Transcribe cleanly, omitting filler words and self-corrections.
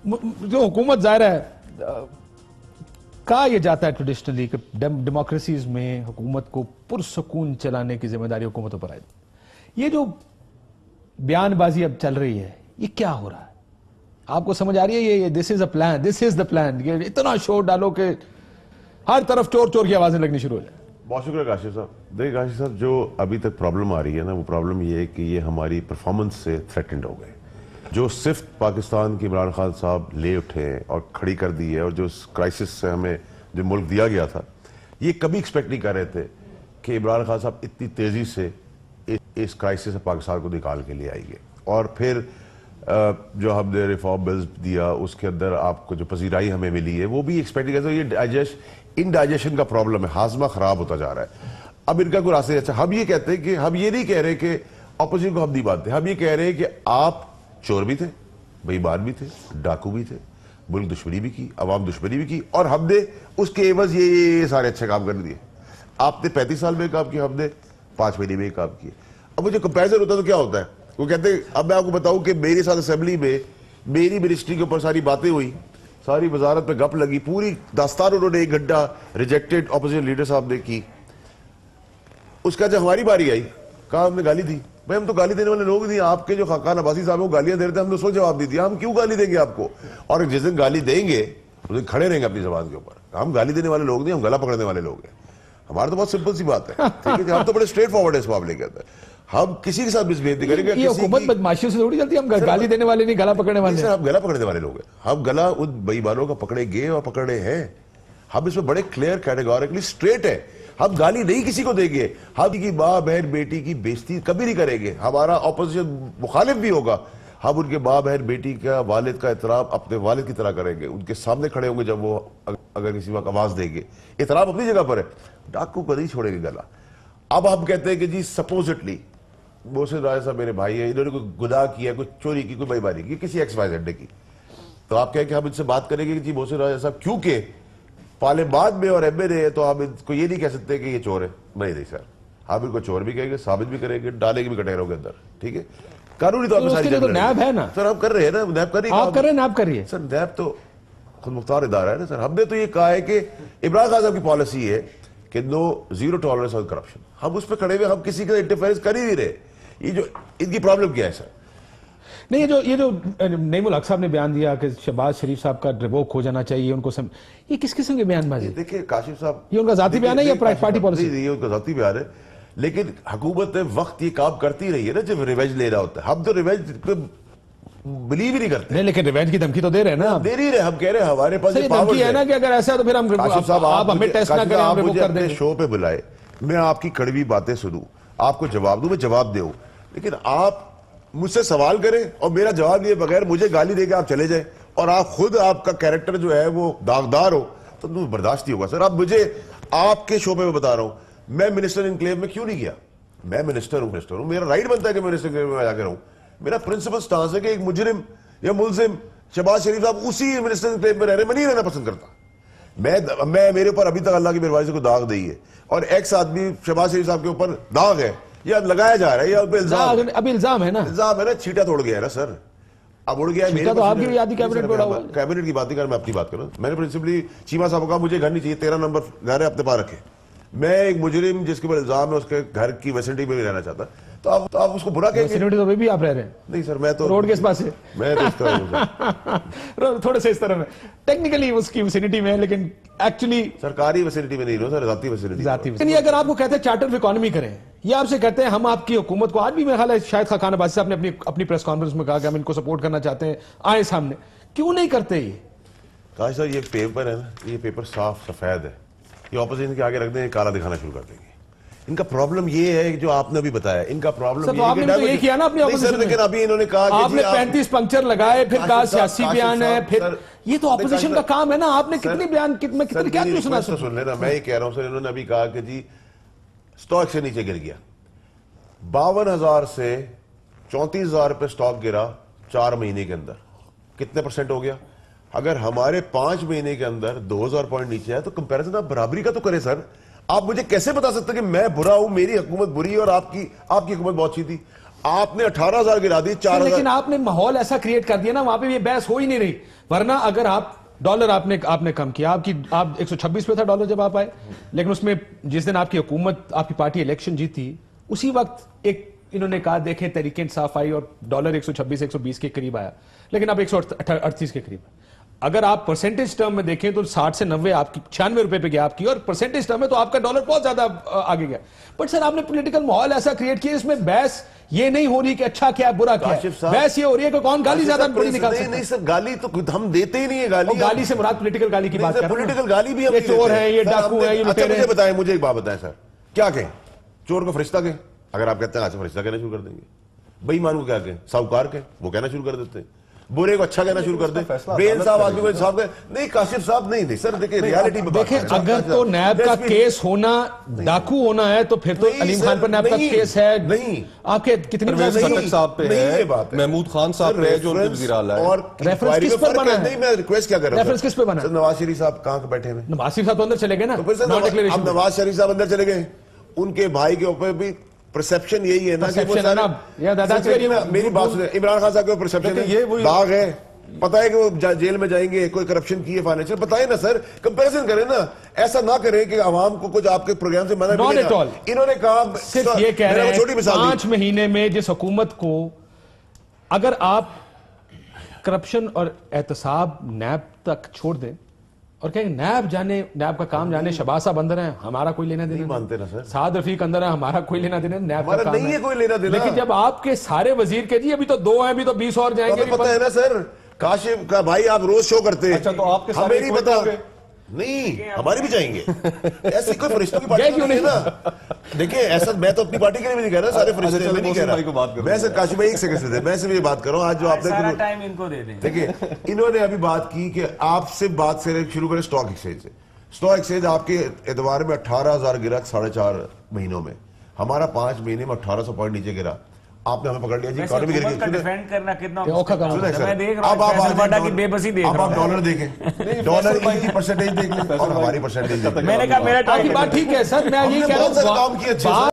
जो हुकूमत ज़ाहिर है कहा यह जाता है ट्रेडिशनली कि डेमोक्रेसीज में हुकूमत को पुरसुकून चलाने की जिम्मेदारी हुकूमतों पर आए। ये जो बयानबाजी अब चल रही है, ये क्या हो रहा है? आपको समझ आ रही है? ये this is a plan, this is the plan. ये इतना शोर डालो कि हर तरफ चोर चोर की आवाजें लगनी शुरू हो जाए। बहुत शुक्रिया काशिफ साहब। देखिए काशिफ साहब, जो अभी तक प्रॉब्लम आ रही है ना, वो प्रॉब्लम ये है कि ये हमारी परफॉर्मेंस से थ्रेटेंड हो गए। जो सिर्फ पाकिस्तान के इमरान खान साहब ले उठे और खड़ी कर दी है, और जो क्राइसिस से हमें जो मुल्क दिया गया था, ये कभी एक्सपेक्ट नहीं कर रहे थे कि इमरान खान साहब इतनी तेजी से इस क्राइसिस से पाकिस्तान को निकाल के लिए आएंगे। और फिर जो हमने रिफॉर्म बिल्स दिया, उसके अंदर आपको जो पजीराई हमें मिली है, वो भी एक्सपेक्ट नहीं करते। ये इनडाइजेशन का प्रॉब्लम है, हाजमा खराब होता जा रहा है। अब इनका कोई रास्ते। अच्छा, हम ये कहते हैं कि हम ये नहीं कह रहे कि अपोजिशन को हम नहीं मानते, हम ये कह रहे हैं कि आप चोर भी थे, बेईमान भी थे, डाकू भी थे, मुल्क दुश्मनी भी की, अवाम दुश्मनी भी की, और हमने उसके एवज ये सारे अच्छे काम कर दिए। आपने 35 साल में काम किया, हमने 5 महीने में काम किए। अब वो जो कंपेरिजन होता है तो क्या होता है, वो कहते हैं, अब मैं आपको बताऊं कि मेरे साथ असेंबली में मेरी मिनिस्ट्री के ऊपर सारी बातें हुई, सारी वजारत पे गप लगी, पूरी दास्तान उन्होंने 1 घंटा रिजेक्टेड ऑपोजिशन लीडर साहब ने की। उसका जब हमारी बारी आई, कहा हमने गाली दी। भाई हम तो गाली देने वाले लोग नहीं, आपके जो खाकान अब्बासी साहब वो गालियां दे रहे थे, हमने उसको जवाब दी दिया। हम क्यों गाली देंगे आपको? और जिस दिन गाली देंगे उस दिन खड़े रहेंगे अपनी जबान के ऊपर। हम गाली देने वाले लोग नहीं, हम गला पकड़ने वाले लोग हैं। हमारा तो बहुत सिंपल सी बात है, ठीक है। हम तो बड़े स्ट्रेट फॉरवर्ड है इस मामले के अंदर। हम किसी के साथ मिसबिहेव नहीं करेंगे। ये हुकूमत बदमाशियों से थोड़ी चलती है। हम गाली देने वाले नहीं, गला पकड़ने वाले। सर, हम गला पकड़ने वाले लोग हैं। हम गला उन बेईमानों का पकड़ेंगे और पकड़े हैं। हम इसमें बड़े क्लियर कैटेगोरिकली स्ट्रेट है। हम गाली नहीं किसी को देंगे, हम की माँ बहन बेटी की बेइज्जती कभी नहीं करेंगे। हमारा ऑपोजिशन मुखालिफ भी होगा, हम उनके माँ बहन बेटी का, वालिद का एहतराम अपने वालिद की तरह करेंगे। उनके सामने खड़े होंगे जब वो अगर किसी वक्त आवाज देंगे। एहतराम अपनी जगह पर है, डाकू को नहीं छोड़ेंगे गला। अब हम कहते हैं कि जी सपोजिटली मोहसिन राजा साहब मेरे भाई है, इन्होंने कोई गुनाह किया, कोई चोरी की, कोई बेईमानी की, किसी XYZ ने की, तो आप कहें कि हम इनसे बात करेंगे कि जी मोहसिन राजा साहब क्योंकि पार्लियामेंट में और MA है, तो हम इनको ये नहीं कह सकते कि ये चोर है। नहीं सर, हम इनको चोर भी कहेंगे, साबित भी करेंगे, डालेंगे भी कटेरों के अंदर, ठीक है। कानूनी तौर पर सारी तो नैब है ना सर, हम कर रहे हैं ना, नैब कर रही है। आप कर रहे हैं, नैब कर रही है सर। नैब तो खुद मुख्तार इदारा है ना सर। हमने तो ये कहा है कि इमरान खान साहब की पॉलिसी है कि ज़ीरो टॉलरेंस ऑन करप्शन। हम उस पर खड़े हुए, हम किसी का इंटरफेरेंस कर ही नहीं रहे। ये जो इनकी प्रॉब्लम क्या है सर? नहीं, ये जो नईमुल हक साहब ने बयान दिया कि शहबाज शरीफ साहब का रिवोक हो जाना चाहिए, उनको ये किस किस्म के बयानबाजी? देखिए काशिफ साहब, ये उनका जाती बयान है या पार्टी पॉलिसी? ये उनका जाती बयान है, लेकिन हुकूमत ने वक्त ये काम करती रही है ना जब रिवेंज ले रहा होता है। हम तो रिवेंज पे बिलीव ही नहीं करते। नहीं, लेकिन रिवेंज की धमकी तो दे रहे हैं ना। दे नहीं रहे, हम कह रहे हैं हमारे पास ये धमकी है ना कि अगर ऐसा है तो फिर हम आप हमें टेस्ट ना करें, हम रिवोक कर देंगे। शो पे बुलाए, मैं आपकी कड़वी बातें सुनूं, आपको जवाब दूं, मैं जवाब दूं, लेकिन आप मुझसे सवाल करें और मेरा जवाब लिए बगैर मुझे गाली देके आप चले जाए, और आप खुद आपका कैरेक्टर जो है वो दागदार हो, तो बर्दाश्त नहीं होगा सर। अब मुझे आपके शो पे मैं बता रहा हूं, मैं मिनिस्टर इनक्लेव में क्यों नहीं गया? मैं मिनिस्टर हूं, मेरा राइट बनता है कि मिनिस्टर इनक्लेव में जाकर रहूं। मेरा प्रिंसिपल स्टांस है कि एक मुजरिम या मुलजिम शहबाज शरीफ साहब उसी मिनिस्टर इनक्लेव में रह रहे, मैं नहीं रहना पसंद करता। मैं मेरे ऊपर अभी तक अल्लाह की मेहरबानी से कोई दाग नहीं है, और एक्स आदमी शहबाज शरीफ साहब के ऊपर दाग है, या लगाया जा रहा है, या इल्जाम, अभी इल्जाम है ना, इल्जाम है ना, छीटा तोड़ गया है ना सर। अब उड़ गया मेरे तो आपकी भी याद कैबिनेट में हुआ। कैबिनेट की बात नहीं कर, मैं अपनी बात करूं। मैंने प्रिंसिपली चीमा साहब को कहा मुझे घर नहीं चाहिए, 13 नंबर घर है, अपने पास रखे। मैं एक मुजरिम जिसके ऊपर इल्जाम है, उसके घर की वेसिनिटी में नहीं रहना चाहता, तो आप उसको बुरा कहेंगे? तो भी आप रह रहे हैं? नहीं सर, मैं तो रोड के इस पास है, मैं तो इस तरह थोड़े से इस तरह में टेक्निकली उसकी वेसिनिटी में है, लेकिन एक्चुअली सरकारी वेसिनिटी में नहीं रहो सर, जाती वेसिनिटी। अगर आपको कहते हैं चार्टर ऑफ इकोनॉमी करें, ये आपसे कहते हैं हम आपकी हुकूमत को, आज भी मेरा ख्याल है शायद खाकान अब्बासी साहब ने अपनी प्रेस कॉन्फ्रेंस में कहा कि हम इनको सपोर्ट करना चाहते हैं, आए सामने, क्यों नहीं करते? ये कहा सर, ये पेपर है ना, ये पेपर साफ सफेद है, ये ऑपोजिशन के आगे रख दें, काला दिखाना शुरू कर देंगे। इनका प्रॉब्लम ये है जो आपने भी बताया, इनका प्रॉब्लम ये आपने तो ये किया ना अपनी ऑपोजिशन में, लेकिन अभी इन्होंने कहा कि आपने 35 पंक्चर लगाए, फिर कहा सियासी बयान है, फिर ये तो ऑपोजिशन का काम है ना। आपने कितने बयान कितने क्या क्यों सुना? सुन लेना, मैं ये कह रहा हूं सर, इन्होंने अभी कहा कि जी स्टॉक से नीचे गिर गया, 52,000 से 34,000 पे स्टॉक गिरा 4 महीने के अंदर, कितने % हो गया? अगर हमारे 5 महीने के अंदर 2,000 पॉइंट नीचे है, तो कंपैरिजन आप बराबरी का तो करें सर। आप मुझे कैसे बता सकते हैं कि मैं बुरा हूं, मेरी हुकूमत बुरी है और आपकी हुकूमत बहुत अच्छी थी? आपने 18,000 गिरा दी, 4,000। लेकिन आपने माहौल ऐसा क्रिएट कर दिया ना, वहां पे ये बहस हो ही नहीं रही। वरना अगर आप डॉलर आपने कम किया, आप 126 पे था डॉलर जब आप आए, लेकिन उसमें जिस दिन आपकी हुकूमत, आपकी पार्टी इलेक्शन जीती, उसी वक्त एक इन्होंने कहा देखें तरीके इंसाफ आई और डॉलर 126 120 के करीब आया, लेकिन अब 138 के करीब। अगर आप परसेंटेज टर्म में देखें तो 60 से 90 आपकी 96 रुपए पे गया आपकी, और परसेंटेज टर्म में तो आपका डॉलर बहुत ज्यादा आगे गया। बट सर आपने पॉलिटिकल माहौल ऐसा क्रिएट किया, इसमें बहस ये नहीं हो रही कि अच्छा क्या है बुरा क्या है, बहस ये हो रही है कि कौन गाली ज्यादा बड़ी निकाल सकता है। नहीं सर, गाली तो हम देते ही नहीं है। गाली से मुराद पॉलिटिकल गाली की बात कर रहे हैं। पॉलिटिकल गाली भी ये चोर है, ये डाकू है, ये लुटेरे हैं। मुझे बताएं, मुझे एक बात बताएं सर, क्या कहें? चोर को फरिश्ता कहें? अगर आप कहते हैं आज से फरिश्ता कहना शुरू कर देंगे। बेईमान को क्या कहें? साहूकार कहें? वो कहना शुरू कर देते हैं। बुरे को अच्छा कहना शुरू कर दे। बेइंसाफ आदमी को इंसाफ कहे? नहीं काशिफ साहब, नहीं सर, देखिए रियलिटी में देखिए, अगर तो नैब का केस होना डाकू होना है तो फिर तो अलीम खान पर नैब का केस है। नहीं, आपके कितनी साहब पे है, महमूद खान साहब पे जो उनके वज़ीर आला है। और रेफरेंस किस पर बना है? नहीं, मैं रिक्वेस्ट क्या कर रहा हूं, रेफरेंस किस पे बना है? नवाज शरीफ साहब कहां बैठे हुए? नवाज शरीफ साहब तो अंदर चले गए ना, तो फिर सर अब नवाज शरीफ साहब अंदर चले गए, उनके भाई के ऊपर भी परसेप्शन यही है ना कि वो मेरी बात सुनिए, इमरान खान साहब के परसेप्शन है, दाग है, पता है कि वो जेल में जाएंगे, कोई करप्शन की है फाइनेंशियल, बताए ना सर, कंपैरिजन करें ना, ऐसा ना करें कि आवाम को कुछ आपके प्रोग्राम से मना मिलेगा। इन्होंने कहा सिर्फ ये कह रहे हैं 5 महीने में जिस हुकूमत को अगर आप करप्शन और एहतसाब नैब तक छोड़ दें और कहें नैब का काम जाने, शहबाज साहब अंदर है, हमारा कोई लेना देना मानते ना सर, साद रफीक अंदर है, हमारा कोई लेना देना, नैब का काम नहीं है कोई लेना देना। लेकिन जब आपके सारे वजीर के जी अभी तो 2 हैं, अभी तो 20 और जाएंगे, पता है ना सर, काशिफ का भाई आप रोज शो करते हैं। अच्छा, तो आपके हमें नहीं पता, नहीं हमारे भी जाएंगे। ऐसी कोई फरिश्तों की पार्टी तो नहीं है ना। देखिए ऐसा मैं तो अपनी पार्टी के लिए भी नहीं कह रहा, सारे फरिश्ते में नहीं कह रहा मैं सर। काशिफ भाई एक सेकंड से दे, मैं सिर्फ ये बात कर रहा हूं आज जो आपने सारा टाइम इनको दे दें। देखिए इन्होंने अभी बात की कि आपसे बात से शुरू करें स्टॉक एक्सचेंज से। स्टॉक एक्सचेंज आपके एतबार में 18,000 गिरा 4.5 महीनों में, हमारा 5 महीने में 1800 पॉइंट नीचे गिरा। आपने हमें पकड़ लिया जी, इकोनॉमी गिर गई। डिफेंड करना कितना मैं देख रहा हूं, की बेबसी देख रहा हूं। अब आप डॉलर देखें, डॉलर की परसेंटेज देख लें और हमारी परसेंटेज देख लें। मैंने कहा मेरा बात ठीक है सर, मैं यही कह रहा हूं।